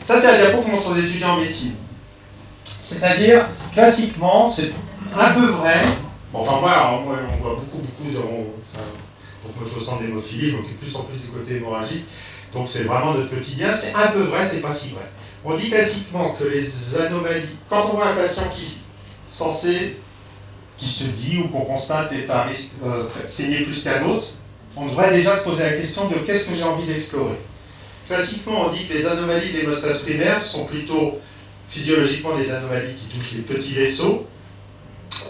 Ça, c'est la diapo qu'on montre aux étudiants en médecine. C'est-à-dire, classiquement, c'est un peu vrai. Bon, enfin, moi, on voit beaucoup donc moi, je suis au centre d'hémophilie, je m'occupe plus en plus du côté hémorragique. Donc, c'est vraiment notre quotidien. C'est un peu vrai, c'est pas si vrai. On dit classiquement que les anomalies, quand on voit un patient qui se dit ou qu'on constate est à risque de saigner plus qu'un autre, on devrait déjà se poser la question de qu'est-ce que j'ai envie d'explorer. Classiquement, on dit que les anomalies de l'hémostase primaire sont plutôt physiologiquement des anomalies qui touchent les petits vaisseaux,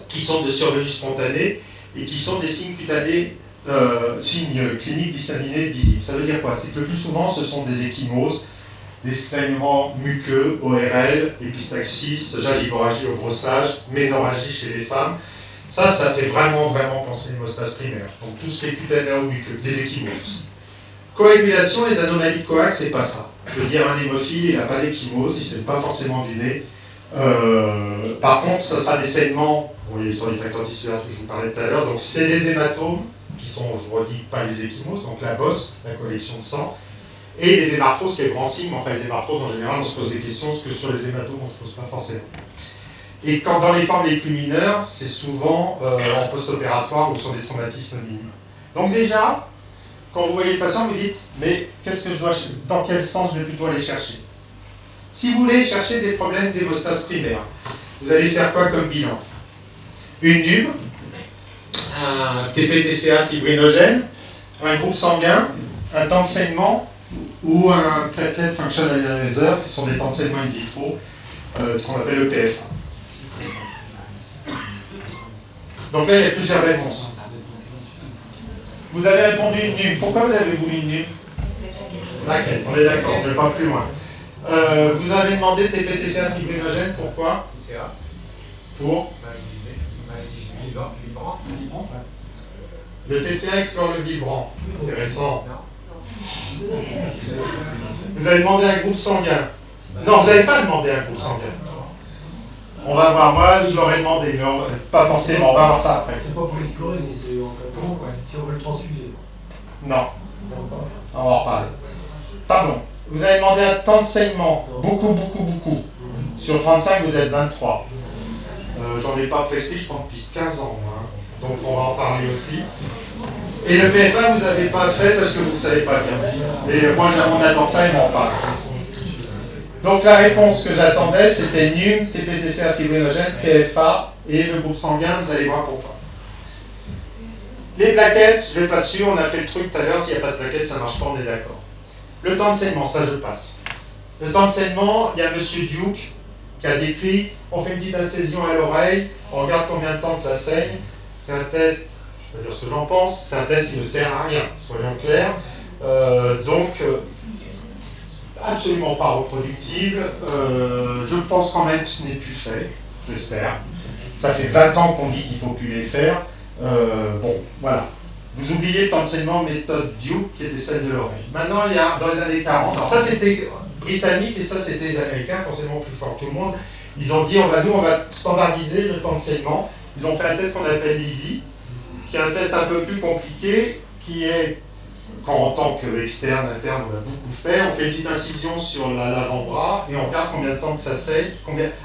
qui sont de survenue spontanée et qui sont des signes cutanés, signes cliniques disséminés visibles. Ça veut dire quoi? C'est que le plus souvent, ce sont des ecchymoses, des saignements muqueux, ORL, épistaxis, gingivorragie au brossage, ménorrhagie chez les femmes. Ça fait vraiment penser à l'hémostase primaire. Donc tout ce qui est cutané ou muqueux, les ecchymoses. Coagulation, les anomalies de coax, c'est pas ça. Je veux dire, un hémophile, il n'a pas d'échymose, il ne saigne pas forcément du nez. Par contre, ça sera des saignements, vous voyez sur les facteurs tissulaires que je vous parlais tout à l'heure, donc c'est les hématomes, qui sont, je vous redis, pas les ecchymoses, donc la bosse, la collection de sang, et les hémarthroses, qui est le grand signe, mais enfin les hémarthroses, en général, on se pose des questions, parce que sur les hématomes, on ne se pose pas forcément. Et quand dans les formes les plus mineures, c'est souvent en post-opératoire ou sur des traumatismes minimes. Donc déjà, quand vous voyez le patient, vous dites, mais dans quel sens je vais plutôt aller chercher? Si vous voulez chercher des problèmes d'hémostase primaire, vous allez faire quoi comme bilan? Une NUM, un TP-TCA fibrinogène, un groupe sanguin, un temps de saignement ou un platelet function analyzer, qui sont des temps de saignement in vitro, qu'on appelle le PFA. Donc là, il y a plusieurs réponses. Vous avez répondu une NUM. Pourquoi vous avez voulu une NUM? Laquelle? On est d'accord, je ne vais pas plus loin. Vous avez demandé TP-TCA fibrinogène, pourquoi? TCA. Pour? Le TCA explore le vibrant. Intéressant. Vous avez demandé un groupe sanguin. Non, vous n'avez pas demandé un groupe sanguin. On va voir, moi je l'aurais demandé, mais pas forcément, on va voir ça après. C'est pas pour explorer, mais c'est comment quoi? Si on veut le transfuser. Non. On va en reparler. Pardon. Vous avez demandé un temps de saignement. Beaucoup. Sur 35, vous êtes 23. J'en ai pas prescrit, je pense, depuis 15 ans. Hein. Donc on va en parler aussi. Et le PFA, vous n'avez pas fait parce que vous ne savez pas bien. Et moi, on attend ça et on en parle. Donc la réponse que j'attendais, c'était NUM, TP-TCA fibrinogène, PFA et le groupe sanguin, vous allez voir pourquoi. Les plaquettes, je ne vais pas dessus, on a fait le truc tout à l'heure, s'il n'y a pas de plaquettes, ça ne marche pas, on est d'accord. Le temps de saignement, ça je passe. Le temps de saignement, il y a M. Duke qui a décrit, on fait une petite incisision à l'oreille, on regarde combien de temps ça saigne. C'est un test, je peux dire ce que j'en pense, c'est un test qui ne sert à rien, soyons clairs. Absolument pas reproductible. Je pense quand même que ce n'est plus fait, j'espère. Ça fait 20 ans qu'on dit qu'il ne faut plus les faire. Voilà. Vous oubliez le temps de saignement méthode Duke qui était celle de l'oreille. Maintenant, il y a dans les années 40, alors ça c'était britannique et ça c'était les Américains, forcément plus fort que tout le monde. Ils ont dit, on va standardiser le temps de saignement. Ils ont fait un test qu'on appelle l'IVI, qui est un test un peu plus compliqué, qui est, quand en tant qu'externe, interne, on a beaucoup fait, on fait une petite incision sur l'avant-bras et on regarde combien de temps que ça saigne.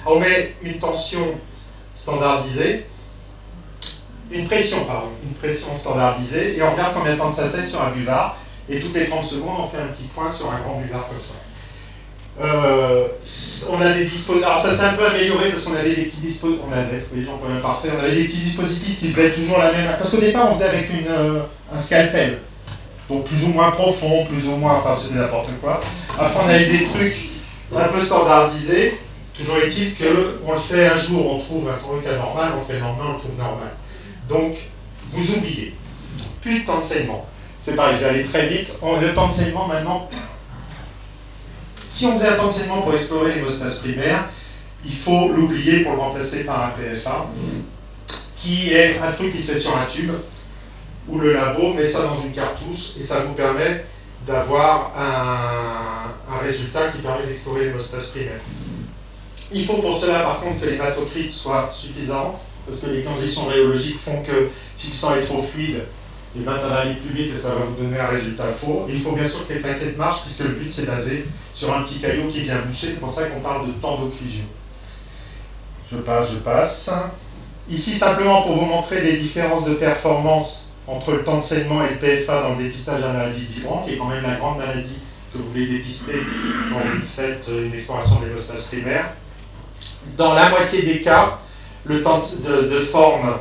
On met une tension standardisée, une pression standardisée, et on regarde combien de temps que ça saigne sur un buvard, et toutes les 30 secondes, on fait un petit point sur un grand buvard comme ça. On a des dispositifs, alors ça s'est un peu amélioré parce qu'on avait des petits dispositifs, on avait des petits dispositifs qui faisaient toujours la même, parce qu'au départ on faisait avec un scalpel, donc plus ou moins profond, plus ou moins, enfin c'était n'importe quoi. Après on avait des trucs un peu standardisés, toujours est-il qu'on le fait un jour, on trouve un truc anormal, on le fait le lendemain, on le trouve normal. Donc vous oubliez, plus de temps de saignement. C'est pareil, je vais aller très vite, le temps de saignement maintenant. Si on faisait un temps de saignement pour explorer l'hémostase primaire, il faut l'oublier pour le remplacer par un PFA, qui est un truc qui se fait sur un tube, où le labo met ça dans une cartouche, et ça vous permet d'avoir un résultat qui permet d'explorer l'hémostase primaire. Il faut pour cela par contre que l'hématocrite soit suffisante, parce que les conditions rhéologiques font que si le sang est trop fluide, et bien ça va aller plus vite et ça va vous donner un résultat faux. Et il faut bien sûr que les plaquettes marchent, puisque le but c'est basé sur un petit caillot qui vient boucher, c'est pour ça qu'on parle de temps d'occlusion. Je passe. Ici, simplement pour vous montrer les différences de performance entre le temps de saignement et le PFA dans le dépistage de la maladie de Vibran, qui est quand même la grande maladie que vous voulez dépister quand vous faites une exploration de l'hémostase primaire. Dans la moitié des cas, le temps de forme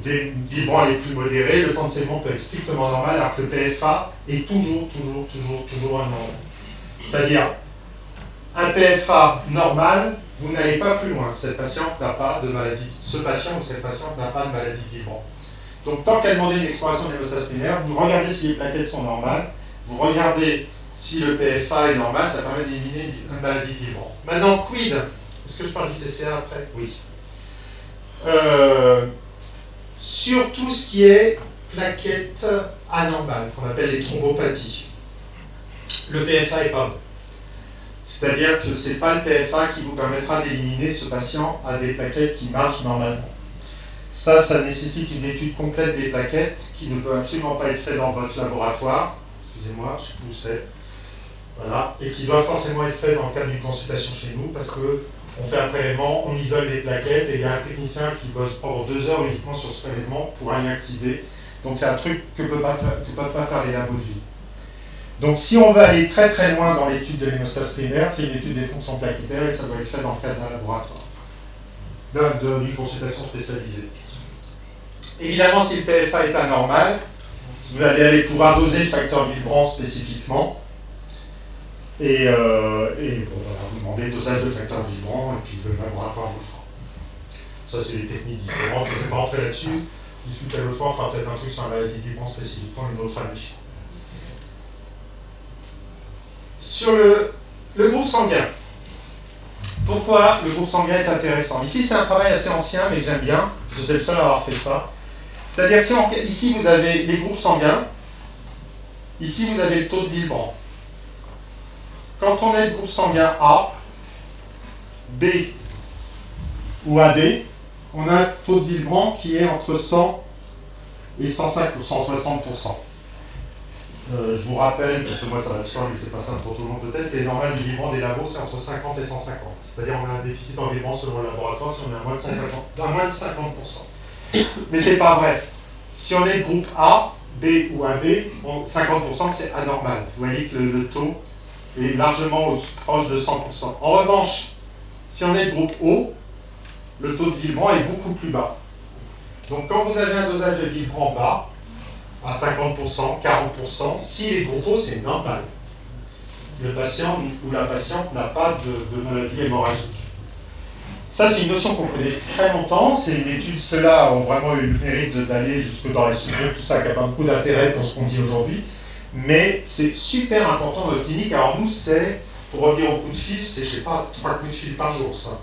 des vibrants les plus modérés, le temps de saignement peut être strictement normal, alors que le PFA est toujours anormal. C'est-à-dire, un PFA normal, vous n'allez pas plus loin. Cette patiente n'a pas de maladie. Ce patient ou cette patiente n'a pas de maladie de Vibran. Donc, tant qu'à demander une exploration de l'hémostase primaire, vous regardez si les plaquettes sont normales, vous regardez si le PFA est normal, ça permet d'éliminer une maladie de Vibran. Maintenant, quid? Est-ce que je parle du TCA après? Oui. Sur tout ce qui est plaquettes anormales, qu'on appelle les thrombopathies, le PFA est pas bon. C'est-à-dire que ce n'est pas le PFA qui vous permettra d'éliminer ce patient à des plaquettes qui marchent normalement. Ça nécessite une étude complète des plaquettes qui ne peut absolument pas être faite dans votre laboratoire. Excusez-moi, je poussais. Voilà. Et qui doit forcément être fait dans le cadre d'une consultation chez nous, parce qu'on fait un prélèvement, on isole les plaquettes, et il y a un technicien qui bosse pendant 2 heures uniquement sur ce prélèvement pour aller activer. Donc c'est un truc que ne peuvent pas faire les labos de vie. Donc si on veut aller très très loin dans l'étude de l'hémostase primaire, c'est une étude des fonctions plaquettaires et ça doit être fait dans le cadre d'un laboratoire, d'une consultation spécialisée. Évidemment, si le PFA est anormal, vous allez aller pouvoir doser le facteur Vibran spécifiquement. Et bon, voilà, vous demandez le dosage de facteur Vibran et puis le laboratoire vous le fera. Ça, c'est des techniques différentes. Je ne vais pas rentrer là-dessus. Discuter l'autre fois, on fera peut-être un truc sur la maladie de Vibran spécifiquement une autre année. Sur le groupe sanguin. Pourquoi le groupe sanguin est intéressant? Ici, c'est un travail assez ancien, mais que j'aime bien, parce que c'est le seul à avoir fait ça. C'est-à-dire que ici, vous avez les groupes sanguins. Ici, vous avez le taux de Vibran. Quand on est le groupe sanguin A, B ou AB, on a un taux de Vibran qui est entre 100 et 105 ou 160%. Je vous rappelle, parce que moi ça va être sûr, mais c'est pas simple pour tout le monde peut-être, que les normales du Vibran des labos c'est entre 50 et 150. C'est-à-dire on a un déficit en Vibran selon le laboratoire si on est à moins de 50%. Mais c'est pas vrai. Si on est groupe A, B ou AB, 50% c'est anormal. Vous voyez que le taux est largement proche de 100%. En revanche, si on est groupe O, le taux de Vibran est beaucoup plus bas. Donc quand vous avez un dosage de Vibran bas, à 50%, 40%, s'il est groupe O, c'est normal. Le patient ou la patiente n'a pas de maladie hémorragique. Ça, c'est une notion qu'on connaît depuis très longtemps. C'est une étude, ceux-là ont vraiment eu le mérite d'aller jusque dans les sous-groupes, tout ça, qui n'a pas beaucoup d'intérêt pour ce qu'on dit aujourd'hui. Mais c'est super important dans notre clinique. Alors nous, c'est, pour revenir au coup de fil, c'est, je sais pas, 3 coups de fil par jour, ça.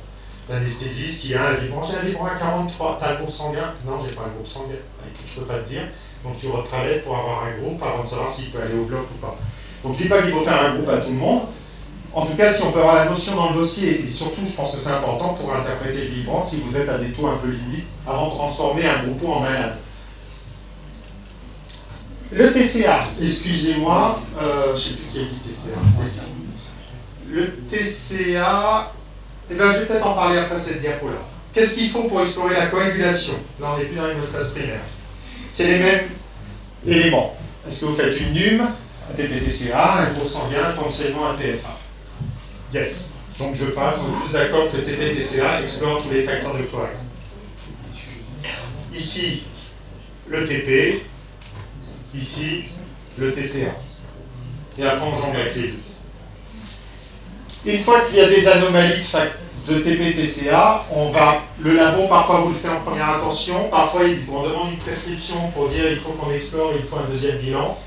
L'anesthésiste qui a un Vibran, j'ai un Vibran à 43, t'as le groupe sanguin? Non, j'ai pas le groupe sanguin. Écoute, je peux pas te dire. Donc tu retravailles pour avoir un groupe avant de savoir s'il peut aller au bloc ou pas. Donc je dis pas qu'il faut faire un groupe à tout le monde. En tout cas, si on peut avoir la notion dans le dossier, et surtout, je pense que c'est important pour interpréter le Vibran, si vous êtes à des taux un peu limites, avant de transformer un groupe en malade. Le TCA, excusez-moi, je ne sais plus qui a dit TCA. Le TCA, eh bien, je vais peut-être en parler après cette diapo-là. Qu'est-ce qu'il faut pour explorer la coagulation? Là, on n'est plus dans l'hémostase primaire. C'est les mêmes éléments. Est-ce que vous faites une NUM, un TPTCA, un groupe sanguin, un temps de saignement, un PFA? Yes. Donc je passe, on est tous d'accord que le TPTCA explore tous les facteurs de coag. Ici, le TP, ici, le TCA. Et après, on jongle avec les deux. Une fois qu'il y a des anomalies de TP-TCA, le labo parfois vous le fait en première intention, parfois on demande une prescription pour dire il faut qu'on explore, il faut un deuxième bilan,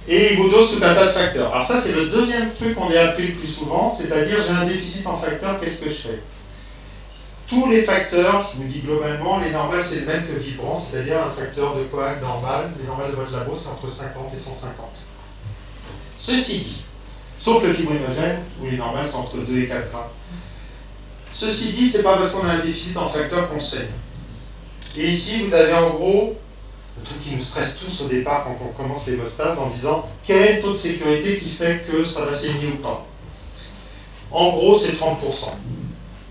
et il vous dose tout un tas de facteurs. Alors ça c'est le deuxième truc qu'on est appelé le plus souvent, c'est-à-dire j'ai un déficit en facteurs, qu'est-ce que je fais? Tous les facteurs, je vous dis globalement, les normales c'est le même que Vibran, c'est-à-dire un facteur de coag normal, les normales de votre labo c'est entre 50 et 150. Ceci dit, sauf le fibrinogène, où les normales sont entre 2 et 4 grammes. Ceci dit, c'est pas parce qu'on a un déficit en facteur qu'on saigne. Et ici, vous avez en gros le truc qui nous stresse tous au départ quand on commence l'hémostase en disant quel est le taux de sécurité qui fait que ça va saigner ou pas. En gros, c'est 30%.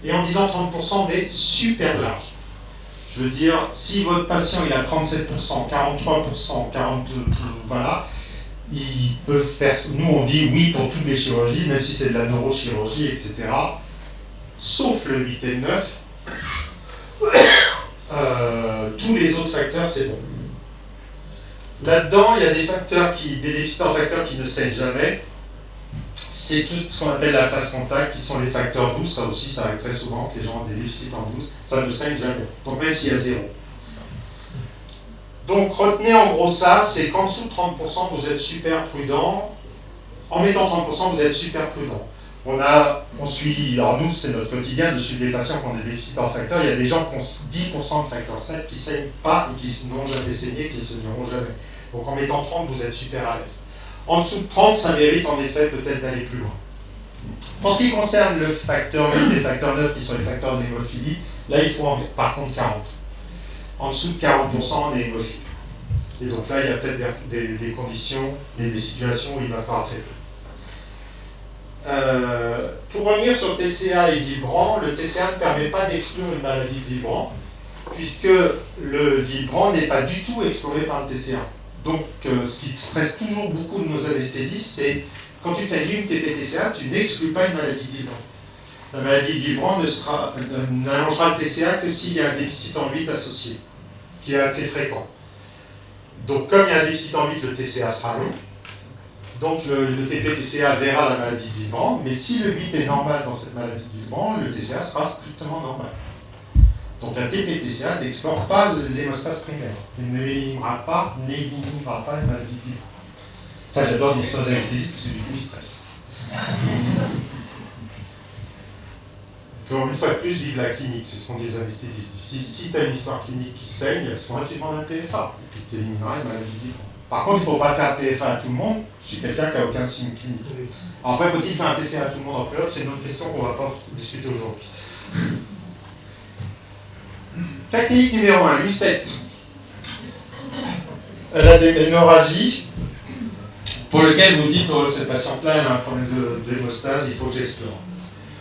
Et en disant 30%, on est super large. Je veux dire, si votre patient il a 37%, 43%, 42%, voilà, ils peuvent faire. Nous, on dit oui pour toutes les chirurgies, même si c'est de la neurochirurgie, etc. Sauf le 8 et le 9. Tous les autres facteurs, c'est bon. Là-dedans, il y a des déficits en facteurs qui ne saignent jamais. C'est tout ce qu'on appelle la phase contact, qui sont les facteurs 12. Ça aussi, ça arrive très souvent que les gens ont des déficits en 12. Ça ne saigne jamais. Donc même s'il y a 0. Donc retenez en gros ça, c'est qu'en dessous de 30%, vous êtes super prudent. En mettant 30%, vous êtes super prudent. On suit, alors nous, c'est notre quotidien de suivre des patients qui ont des déficits en facteurs. Il y a des gens qui ont 10% de facteur 7 qui ne saignent pas et qui n'ont jamais saigné, qui ne saigneront jamais. Donc en mettant 30, vous êtes super à l'aise. En dessous de 30, ça mérite en effet peut-être d'aller plus loin. Pour ce qui concerne le facteur 8 et le facteur 9, qui sont les facteurs de l'hémophilie, là il faut par contre 40. En dessous de 40%, on est hémophile. Et donc là, il y a peut-être des conditions et des situations où il va falloir traiter. Pour revenir sur TCA et vibrant, le TCA ne permet pas d'exclure une maladie de vibrant, puisque le vibrant n'est pas du tout exploré par le TCA. Donc, ce qui stresse toujours beaucoup de nos anesthésistes, c'est quand tu fais une TPTCA, tu n'exclus pas une maladie de vibrant. La maladie de vibrant n'allongera le TCA que s'il y a un déficit en 8 associé, ce qui est assez fréquent. Donc, comme il y a un déficit en 8, le TCA sera long. Donc, le TPTCA verra la maladie de vibrant, mais si le 8 est normal dans cette maladie de vibrant, le TCA sera strictement normal. Donc un TPTCA n'explore pas l'hémostase primaire. Il n'éliminera pas la maladie de vibrant. Ça, j'adore dire ça aux anesthésistes parce que du coup, ils stressent. Une fois de plus, vive la clinique, c'est ce qu'on dit aux anesthésistes. Si tu as une histoire clinique qui saigne, à ce moment-là, tu demandes un PFA, et puis tu élimineras une maladie de vibrant. Par contre, il ne faut pas faire PFA à tout le monde chez quelqu'un qui n'a aucun signe clinique. Alors après, faut-il faire un TCA à tout le monde en période? C'est une autre question qu'on ne va pas discuter aujourd'hui. Cas clinique numéro 1, Lucette. Elle a des hémorragies pour lesquelles vous dites oh, cette patiente-là, elle a un problème d'hémostase, il faut que j'explore.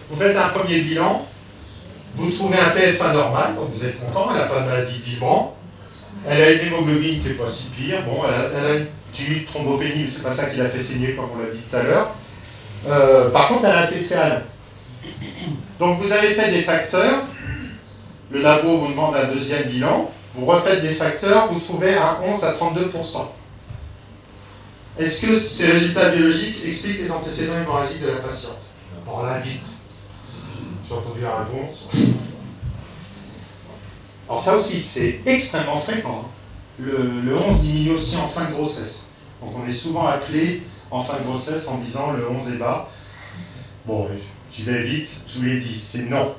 Vous faites un premier bilan, vous trouvez un PFA normal, donc vous êtes content, elle n'a pas de maladie de vibrant. Elle a une hémoglobine qui n'est pas si pire, bon, elle a une tumide thrombopénie, mais c'est pas ça qui l'a fait saigner comme on l'a dit tout à l'heure. Par contre, elle a un TCA. Donc vous avez fait des facteurs. Le labo vous demande un deuxième bilan, vous refaites des facteurs, vous trouvez un 11 à 32%. Est-ce que ces résultats biologiques expliquent les antécédents hémorragiques de la patiente? Bon, là, vite. J'ai entendu la réponse. Alors ça aussi, c'est extrêmement fréquent. Le 11 diminue aussi en fin de grossesse. Donc on est souvent appelé en fin de grossesse en disant le 11 est bas. Bon, j'y vais vite, je vous l'ai dit, c'est non.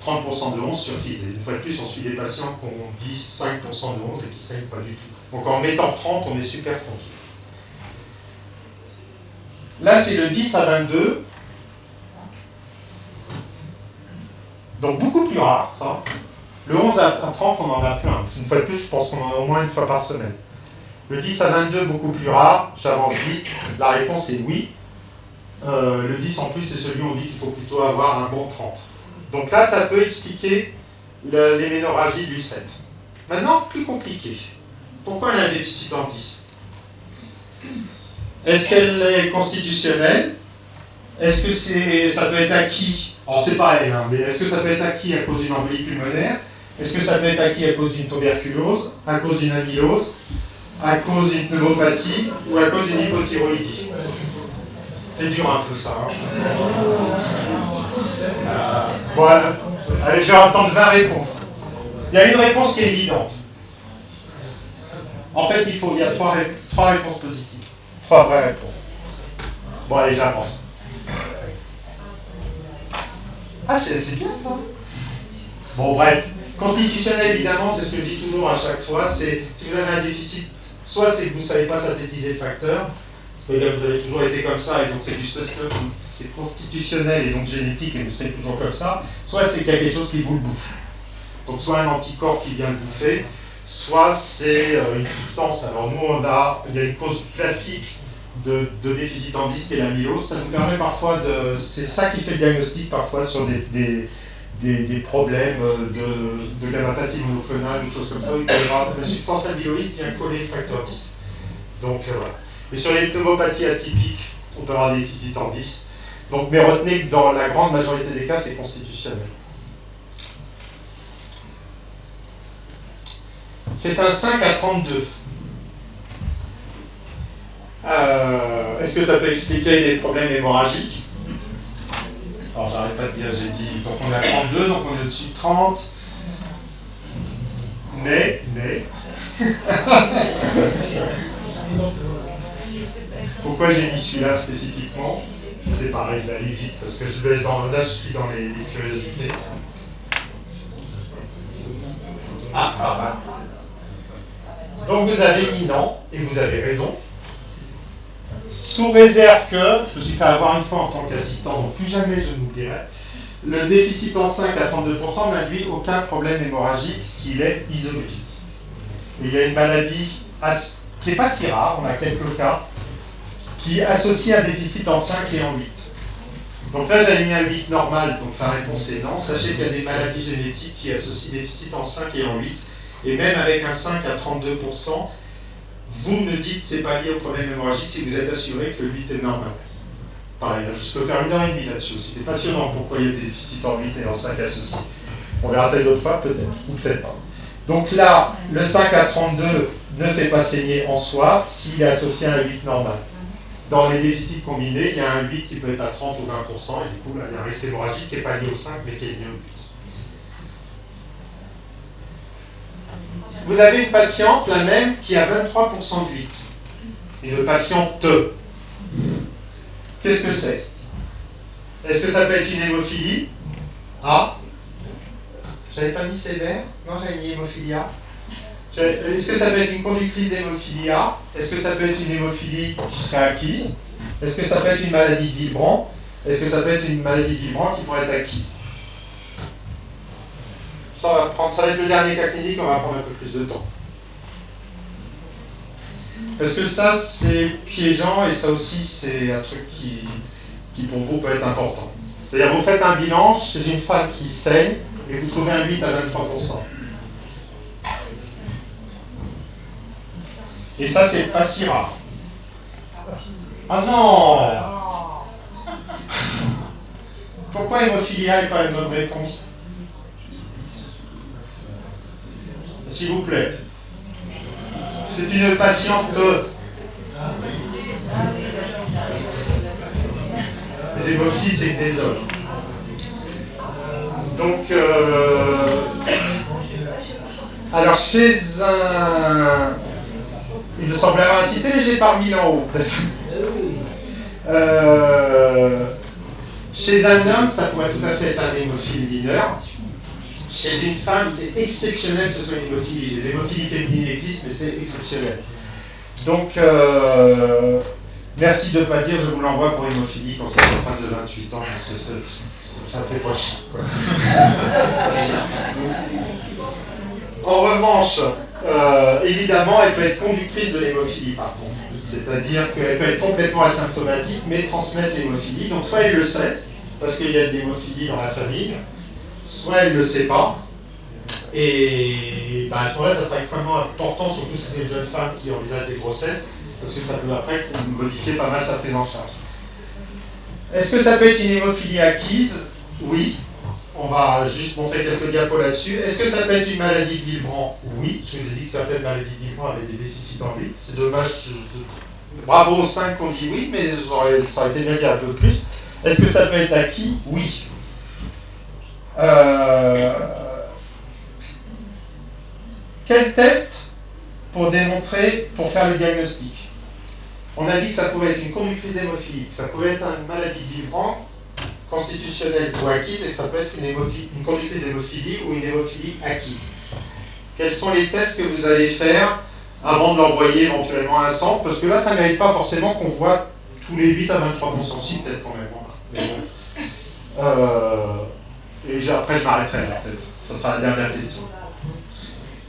30% de 11 suffisent. Et une fois de plus, on suit des patients qui ont 10, 5% de 11 et qui ne saignent pas du tout. Donc en mettant 30, on est super tranquille. Là, c'est le 10 à 22. Donc beaucoup plus rare, ça. Le 11 à 30, on en a plein. Une fois de plus, je pense qu'on en a au moins une fois par semaine. Le 10 à 22, beaucoup plus rare. J'avance vite. La réponse est oui. Le 10 en plus, c'est celui où on dit qu'il faut plutôt avoir un bon 30. Donc là, ça peut expliquer l'héménorragie de Lucette. Maintenant, plus compliqué. Pourquoi elle a un déficit en 10? Est-ce qu'elle est constitutionnelle? Est-ce que ça peut être acquis? Alors c'est pareil, hein, mais est-ce que ça peut être acquis à cause d'une embolie pulmonaire? Est-ce que ça peut être acquis à cause d'une tuberculose? À cause d'une amylose? À cause d'une pneumopathie? Ou à cause d'une hypothyroïdie? C'est dur un peu ça. Hein. Bon, allez, je vais attendre 20 réponses. Il y a une réponse qui est évidente. En fait, il y a trois réponses positives. 3 vraies réponses. Bon, allez, j'avance. Ah, c'est bien ça. Bon, bref. Constitutionnel, évidemment, c'est ce que je dis toujours à chaque fois. C'est si vous avez un déficit, soit c'est que vous ne savez pas synthétiser le facteur, c'est-à-dire que vous avez toujours été comme ça, et donc c'est constitutionnel et donc génétique, et vous savez toujours comme ça, soit c'est qu'il y a quelque chose qui vous le bouffe. Donc soit un anticorps qui vient le bouffer, soit c'est une substance. Alors nous, il y a une cause classique de déficit en disque et l'amylose. Ça nous permet parfois c'est ça qui fait le diagnostic parfois sur des problèmes de gamma-pathie monoclonale ou des choses comme ça, où la substance amyloïde vient coller le facteur 10. Donc voilà. Et sur les pneumopathies atypiques, on peut avoir des déficits en 10. Donc, mais retenez que dans la grande majorité des cas, c'est constitutionnel. C'est un 5 à 32. Est-ce que ça peut expliquer des problèmes hémorragiques? Alors, j'arrête pas de dire, j'ai dit, donc on a 32, donc on est au-dessus de 30. Mais. Pourquoi j'ai mis celui-là spécifiquement? C'est pareil, je vais aller vite, parce que là, je suis dans les curiosités. Donc vous avez mis non, et vous avez raison. Sous réserve que, je me suis fait avoir une fois en tant qu'assistant, donc plus jamais je n'oublierai, le déficit en 5 à 32% n'induit aucun problème hémorragique s'il est isolé. Et il y a une maladie qui n'est pas si rare, on a quelques cas, qui associe un déficit en 5 et en 8. Donc là, j'avais mis un 8 normal, donc la réponse est non. Sachez qu'il y a des maladies génétiques qui associent déficit en 5 et en 8. Et même avec un 5 à 32%, vous me dites que ce n'est pas lié au problème hémorragique si vous êtes assuré que le 8 est normal. Pareil, je peux faire 1h30 là-dessus aussi. C'est passionnant pourquoi il y a des déficits en 8 et en 5 associés. On verra ça une autre fois, peut-être, ou peut-être pas. Donc là, le 5 à 32 ne fait pas saigner en soi s'il est associé à un 8 normal. Dans les déficits combinés, il y a un 8 qui peut être à 30 ou 20%, et du coup, là, il y a un risque hémorragique qui n'est pas lié au 5, mais qui est lié au 8. Vous avez une patiente, la même, qui a 23% de 8. Une patiente. Qu'est-ce que c'est? Est-ce que ça peut être une hémophilie? Ah, j'avais pas mis sévère? Non, j'avais mis hémophilia. Est-ce que ça peut être une conductrice d'hémophilia? Est-ce que ça peut être une hémophilie qui serait acquise? Est-ce que ça peut être une maladie de Villebrand? Est-ce que ça peut être une maladie de Villebrand qui pourrait être acquise? Ça va être le dernier cas clinique, on va prendre un peu plus de temps. Parce que ça, c'est piégeant et ça aussi, c'est un truc qui pour vous peut être important. C'est-à-dire, vous faites un bilan chez une femme qui saigne et vous trouvez un 8 à 23%. Et ça, c'est pas si rare. Ah non! Pourquoi hémophilia n'est pas une bonne réponse? S'il vous plaît. C'est une patiente de... Les hémophilies, c'est des hommes. Donc, alors, chez un... Il me semble avoir insisté, mais j'ai pas remis en haut, peut-être. Chez un homme, ça pourrait tout à fait être un hémophile mineur. Chez une femme, c'est exceptionnel que ce soit une hémophilie. Les hémophilies féminines existent, mais c'est exceptionnel. Donc, merci de ne pas dire je vous l'envoie pour hémophilie quand c'est une femme de 28 ans, parce que ça fait pas chier, quoi. En revanche, évidemment, elle peut être conductrice de l'hémophilie, par contre. C'est-à-dire qu'elle peut être complètement asymptomatique, mais transmettre l'hémophilie. Donc, soit elle le sait, parce qu'il y a de l'hémophilie dans la famille, soit elle ne le sait pas. Et à ce moment-là, ça sera extrêmement important, surtout si c'est une jeune femme qui envisage des grossesses, parce que ça peut après modifier pas mal sa prise en charge. Est-ce que ça peut être une hémophilie acquise? Oui. On va juste montrer quelques diapos là-dessus. Est-ce que ça peut être une maladie de Villebrand? Oui. Je vous ai dit que certaines maladies de Villebrand avaient des déficits en 8. C'est dommage. Bravo aux 5 qu'on dit oui, mais ça aurait été bien qu'il y ait un peu plus. Est-ce que ça peut être acquis? Oui. Quel test pour démontrer, pour faire le diagnostic? On a dit que ça pouvait être une conductrice hémophilique, ça pouvait être une maladie de Villebrand constitutionnelle ou acquise, et que ça peut être une conductrice d'hémophilie ou une hémophilie acquise. Quels sont les tests que vous allez faire avant de l'envoyer éventuellement à un centre? Parce que là, ça ne mérite pas forcément qu'on voit tous les 8 à 23%, si peut-être quand même. Mais bon. Et après, je m'arrêterai là, peut-être. Ça sera la dernière question.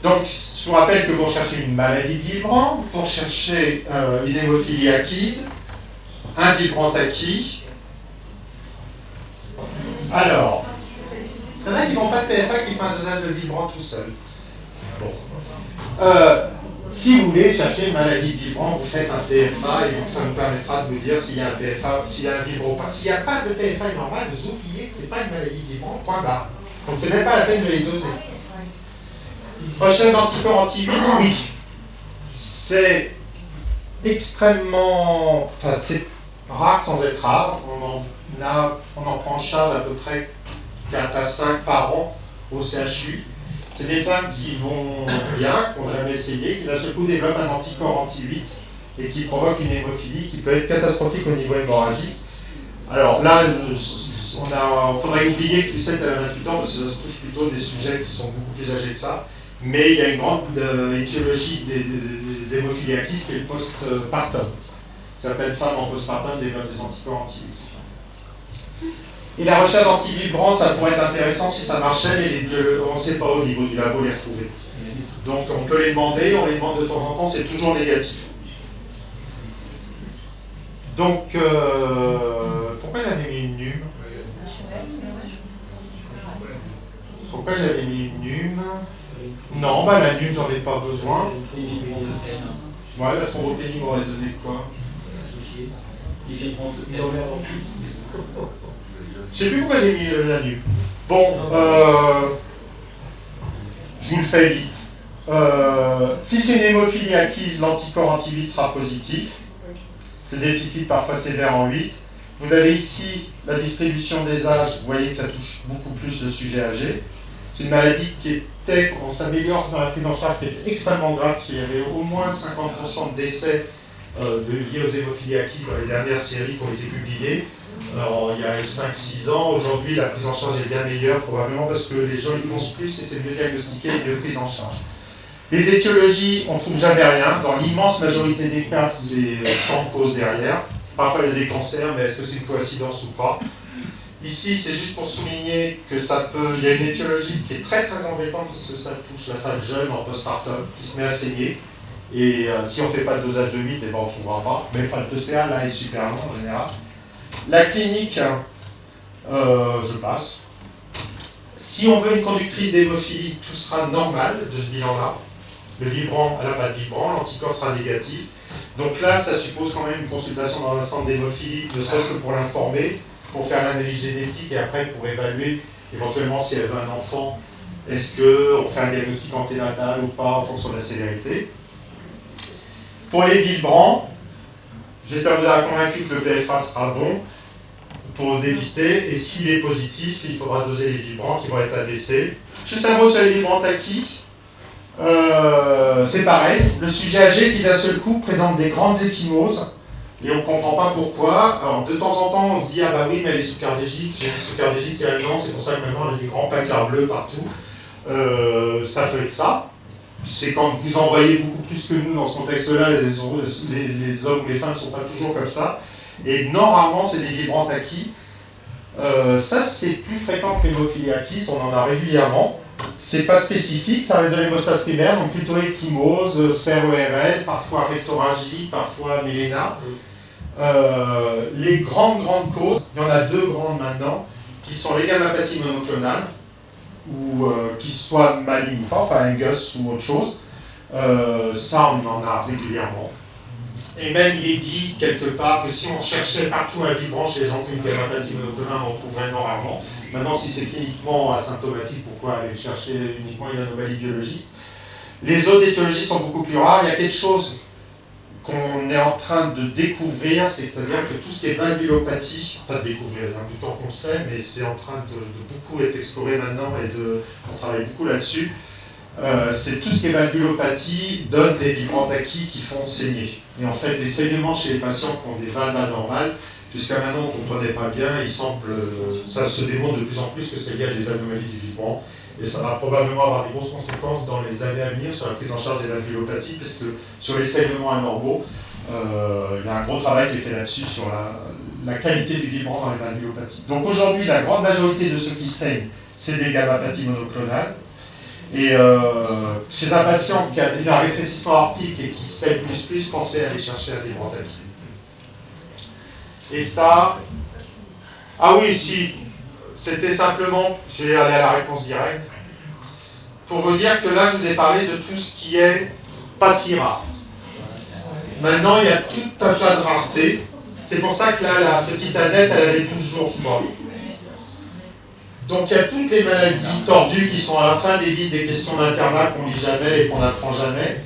Donc, je vous rappelle que vous recherchez une maladie de vibrant, vous recherchez une hémophilie acquise, un vibrant acquis. Alors, il y en a qui n'ont pas de PFA qui font un dosage de vibrant tout seul. Bon. Si vous voulez chercher une maladie de vibrant, vous faites un PFA et ça nous permettra de vous dire s'il y a un PFA, s'il y a un vibrant ou pas. S'il n'y a pas de PFA normal, vous oubliez que ce n'est pas une maladie de vibrant, point barre. Donc c'est même pas la peine de les doser. Recherche d'anticorps anti-8, oui. C'est extrêmement... Enfin, c'est rare sans être rare. On en prend en charge à peu près 4 à 5 par an au CHU. C'est des femmes qui vont bien, qui n'ont jamais essayé, qui d'un seul coup développent un anticorps anti-8 et qui provoquent une hémophilie qui peut être catastrophique au niveau hémorragique. Alors là, il faudrait oublier que Lucette a 28 ans parce que ça se touche plutôt des sujets qui sont beaucoup plus âgés que ça. Mais il y a une grande étiologie des hémophilies acquises qui est le post-partum. Certaines femmes en post-partum développent des anticorps anti-8. Et la recherche d'antivibrants, ça pourrait être intéressant si ça marchait, mais on ne sait pas au niveau du labo les retrouver. Donc on peut les demander, on les demande de temps en temps, c'est toujours négatif. Donc, pourquoi j'avais mis une NUM? Pourquoi j'avais mis une NUM? Non, bah la NUM, j'en ai pas besoin. Ouais, la thrombopénie m'aurait donné quoi? Je sais plus pourquoi j'ai mis la NUM. Bon, je vous le fais vite. Si c'est une hémophilie acquise, l'anticorps anti-8 sera positif. C'est déficit parfois sévère en 8. Vous avez ici la distribution des âges. Vous voyez que ça touche beaucoup plus le sujet âgé. C'est une maladie qui était, on s'améliore dans la prise en charge, qui était extrêmement grave, parce qu'il y avait au moins 50% de décès liés aux hémophilies acquises dans les dernières séries qui ont été publiées. Alors, il y a 5-6 ans, aujourd'hui la prise en charge est bien meilleure, probablement parce que les gens y pensent plus et c'est mieux diagnostiqué et mieux prise en charge. Les étiologies, on ne trouve jamais rien. Dans l'immense majorité des cas, c'est sans cause derrière. Parfois il y a des cancers, mais est-ce que c'est une coïncidence ou pas? Ici, c'est juste pour souligner que ça peut. Il y a une étiologie qui est très très embêtante parce que ça touche la femme jeune en postpartum qui se met à saigner. Et si on ne fait pas de dosage de 8, eh ben, on ne trouvera pas. Mais le TCA là est super long en général. La clinique, je passe. Si on veut une conductrice d'hémophilie, tout sera normal de ce bilan-là. Le vibrant, elle n'a pas de vibrant, l'anticorps sera négatif. Donc là, ça suppose quand même une consultation dans un centre d'hémophilie, ne serait-ce que pour l'informer, pour faire l'analyse génétique et après pour évaluer éventuellement si elle veut un enfant, est-ce qu'on fait un diagnostic anténatal ou pas en fonction de la sévérité. Pour les vibrants, j'espère vous avoir convaincu que le PFA sera bon pour dépister, et s'il est positif, il faudra doser les vibrants qui vont être abaissés. Juste un mot sur les vibrants acquis. C'est pareil, le sujet âgé qui d'un seul coup présente des grandes ecchymoses, et on ne comprend pas pourquoi. Alors de temps en temps, on se dit, ah bah oui, mais elle est sous-cardégique, j'ai une sous-cardégique il y a un an, c'est pour ça que maintenant elle a des grands placards bleus partout. Ça peut être ça. C'est quand vous en voyez beaucoup plus que nous dans ce contexte-là, les hommes ou les femmes ne sont pas toujours comme ça. Et non, rarement, c'est des vibrants acquis. Ça, c'est plus fréquent que l'hémophilie acquise, on en a régulièrement. C'est pas spécifique, ça reste de l'hémostase primaire, donc plutôt ecchymose, sphère ORL, parfois rectorragie, parfois méléna. Les grandes causes, il y en a deux grandes maintenant, qui sont les gammapathies monoclonales, ou qui soient malignes, enfin un GUS ou autre chose. Ça, on en a régulièrement. Et même, il est dit quelque part que si on cherchait partout un vibrant chez les gens qui ont une gammapathie monoclonale, on en trouverait vraiment rarement. Maintenant, si c'est cliniquement asymptomatique, pourquoi aller chercher uniquement une anomalie biologique? Les autres étiologies sont beaucoup plus rares. Il y a quelque chose qu'on est en train de découvrir, c'est-à-dire que tout ce qui est valvulopathie, enfin découvrir, il y a un bout de temps qu'on le sait, mais c'est en train de beaucoup être exploré maintenant et on travaille beaucoup là-dessus. C'est tout ce qui est valvulopathie donne des vibrants acquis qui font saigner. Et en fait, les saignements chez les patients qui ont des valves anormales, jusqu'à maintenant on ne comprenait pas bien, ça se démontre de plus en plus que c'est lié à des anomalies du vibrant. Et ça va probablement avoir des grosses conséquences dans les années à venir sur la prise en charge des valvulopathies, parce que sur les saignements anormaux, il y a un gros travail qui est fait là-dessus sur la qualité du vibrant dans les valvulopathies. Donc aujourd'hui, la grande majorité de ceux qui saignent, c'est des gamma-pathies monoclonales. Et chez un patient qui a un rétrécissement aortique et qui sait plus, pensez à aller chercher la fibrantacine. Et ça... Ah oui, si, c'était simplement, je vais aller à la réponse directe, pour vous dire que là, je vous ai parlé de tout ce qui est pas si rare. Maintenant, il y a tout un tas de raretés. C'est pour ça que là, la petite Annette, elle avait toujours, je crois. Donc il y a toutes les maladies tordues qui sont à la fin des listes des questions d'internat qu'on lit jamais et qu'on n'apprend jamais,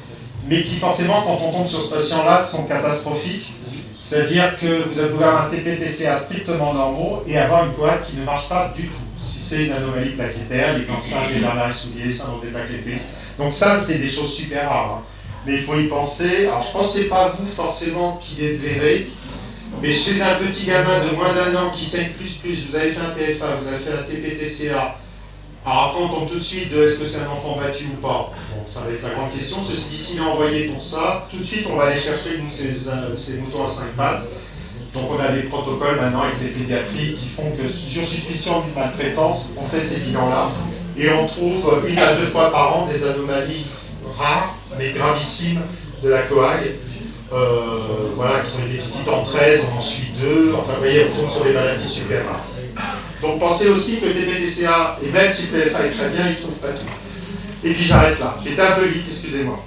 mais qui forcément, quand on tombe sur ce patient-là, sont catastrophiques. C'est-à-dire que vous pouvez avoir un TPTCA strictement normaux et avoir une coag qui ne marche pas du tout. Si c'est une anomalie plaquettaire, les cancers, les Bernard Soulier, syndrome des plaquettistes. Donc ça, c'est des choses super rares. Hein. Mais il faut y penser. Alors je pense que ce n'est pas vous forcément qui les verrez, mais chez un petit gamin de moins d'1 an qui saigne plus, vous avez fait un PFA, vous avez fait un TPTCA, alors après on tombe tout de suite de est-ce que c'est un enfant battu ou pas. Bon, ça va être la grande question. Ceci dit, s'il est envoyé pour ça, tout de suite on va aller chercher nous, ces moutons à 5 pattes. Donc on a des protocoles maintenant avec les pédiatries qui font que sur suspicion d'une maltraitance, on fait ces bilans-là et on trouve 1 à 2 fois par an des anomalies rares mais gravissimes de la coag. Voilà, qui sont des déficits en 13, on en suit 2, enfin vous voyez, on tombe sur des maladies super rares. Donc pensez aussi que le TPTCA, et même si le PFA est très bien, il ne trouve pas tout. Et puis j'arrête là, j'étais un peu vite, excusez-moi.